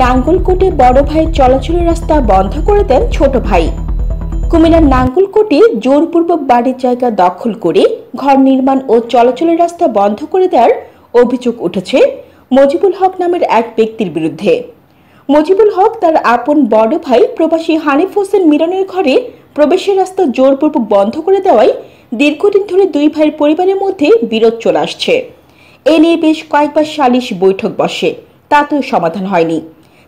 নাঙ্গলকোটে বড় ভাই চলাচলের রাস্তা বন্ধ করে দেন ছোট ভাই। কুমিল্লার নাঙ্গলকোটে জোরপূর্বক বাড়ির জায়গা দখল করে ঘর নির্মাণ ও চলাচলের রাস্তা বন্ধ করে দেওয়ার অভিযোগ উঠেছে মজিবুল হক নামের এক ব্যক্তির বিরুদ্ধে। মজিবুল হক তার আপন বড় ভাই প্রবাসী হানিফ হোসেন মিলনের ঘরে প্রবেশের রাস্তা জোরপূর্বক বন্ধ করে দেওয়ায় দীর্ঘদিন ধরে দুই ভাইয়ের পরিবারের মধ্যে বিরোধ চলে আসছে। এ নিয়ে বেশ কয়েকবার সালিশ বৈঠক বসে, তাতেও সমাধান হয়নি।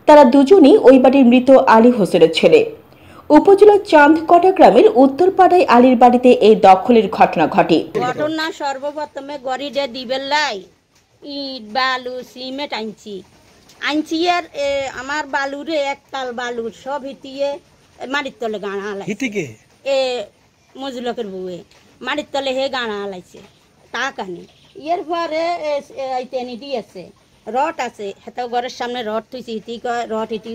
তারা দুজনেই ওই বাড়ির মৃত আলী হোসেনের ছেলে। উপজেলার চাঁদকটা গ্রামের উত্তরপাড়ায় আলীর বাড়িতে এই দখলের ঘটনা ঘটে। ঘটনা সর্বপ্রথমে গড়িডে দিবেলাই ইট বালু সিমেন্ট আনছি আর আমার বালুরে একতাল বালুর সব হিতিয়ে মাটির তলে গাঁড়া হালাইছে। এ মজুলকের বউয়ে মাটির তলে হে গাঁড়া হালাইছে টাকানি। এর পরে টেনি দিয়েছে রড আছে, হেতা ঘরের সামনে রড থুইছি, হিতি রড ইটি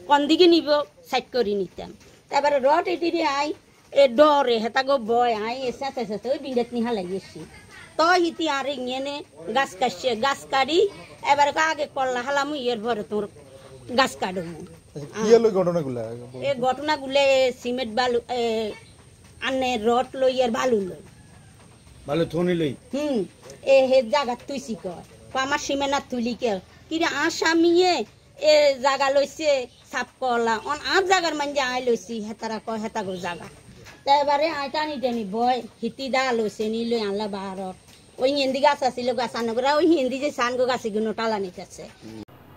কোন দিকে নিব সাইড করে নিতাম। তারপরে রড ইটি আই এ ডরে হেতা গো বয় আই এসে এসে ওই বিন্ডাত নিহা লাগিয়েছি। তো হিতি আর ইংনে গাছ কাটছে, গাছ কাটি এবার আগে কল্লা হালামু এর পরে তোর গাছ কাটবো। এই ঘটনাগুলো সিমেন্ট বালু আনে রড লই আর বালু লই বালু থনি লই এ হে জায়গা তুইছি কর আমার সীমানা তুলি কে কিরে আসামিয়ে এ জায়গা লইছে সাপ কলা অন আর জায়গার মানে আই লইছি হেতারা কয় হেতা গো জায়গা। তাই এবারে আইটানি টেনি বয় হিতি দা লইছে নি লই আনলা বাহারত ওই হিন্দি গাছ আছিল গাছ আনগরা ওই হিন্দি যে সান গো গাছ গুলো টালা নিতেছে।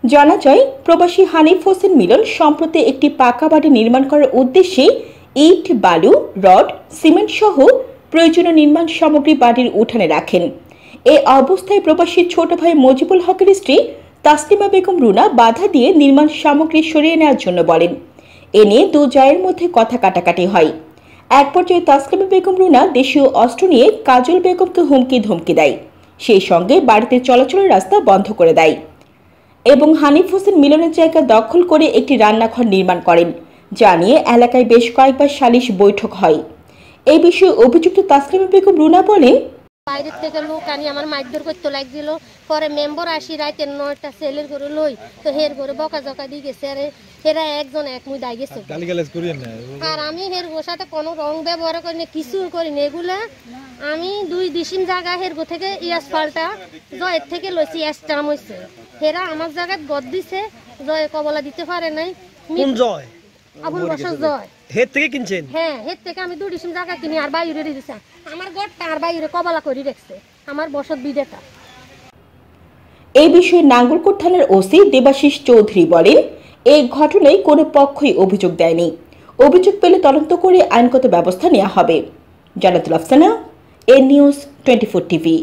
জানা যায় প্রবাসী হানিফ হোসেন মিলন সম্প্রতি একটি পাকা বাড়ি নির্মাণ করার উদ্দেশ্যে ইট বালু রড সিমেন্ট সহ প্রয়োজনীয় নির্মাণ সামগ্রী বাড়ির উঠানে রাখেন। এই অবস্থায় প্রবাসী ছোট ভাই মজিবুল হকের স্ত্রী তাসলিমা বেগম রুনা বাধা দিয়ে নির্মাণ সামগ্রী সরিয়ে নেওয়ার জন্য বলেন। এ নিয়ে দু জায়ের মধ্যে কথা কাটাকাটি হয়। এক পর্যায়ে তাসলিমা বেগম রুনা দেশীয় অস্ত্র নিয়ে কাজল বেগমকে হুমকি ধমকি দেয়, সেই সঙ্গে বাড়িতে চলাচলের রাস্তা বন্ধ করে দেয় এবং হানিফ হোসেন মিলনের জায়গা দখল করে একটি রান্নাঘর নির্মাণ করেন, যা নিয়ে এলাকায় বেশ কয়েকবার সালিশ বৈঠক হয়। এই বিষয়ে অভিযুক্ত তাসলিমা বেগম রুনা বলেন, বাইরের থেকে লোক আনি আমার মারধর করতে লাগছিল। পরে মেম্বার আসি রাইতে 9টা ছেলের করে লই তো হের করে বকা জকা দিয়ে গেছে। আর হেরা একজন এক মুই দাই গেছে আর আমি হের গোর সাথে কোনো রং ব্যবহার করি না, কিছু করি না। এগুলা আমি 2 ডিসিম জায়গা হের গো থেকে ইয়াসফালটা জয়ের থেকে লইছি এস্টাম হইছে। হেরা আমার জায়গায় গদ দিছে, জয় কবলা দিতে পারে নাই। কোন জয়? আবুল বসর জয়। হের থেকে কিনছেন? হ্যাঁ, হের থেকে আমি 2 ডিসিম জায়গা কিনি আর বাইরে দিছে। আমার গড়টা আর বাইরে কবলা করে রাখছে আমার বসত বিদেটা। এই বিষয়ে নাঙ্গলকোট থানার ওসি দেবাশিস চৌধুরী বলেন, এই ঘটনায় কোনো পক্ষই অভিযোগ দেয়নি। অভিযোগ পেলে তদন্ত করে আইনগত ব্যবস্থা নেওয়া হবে। জান্নাতুল আফসানা, এ নিউজ 24 টিভি।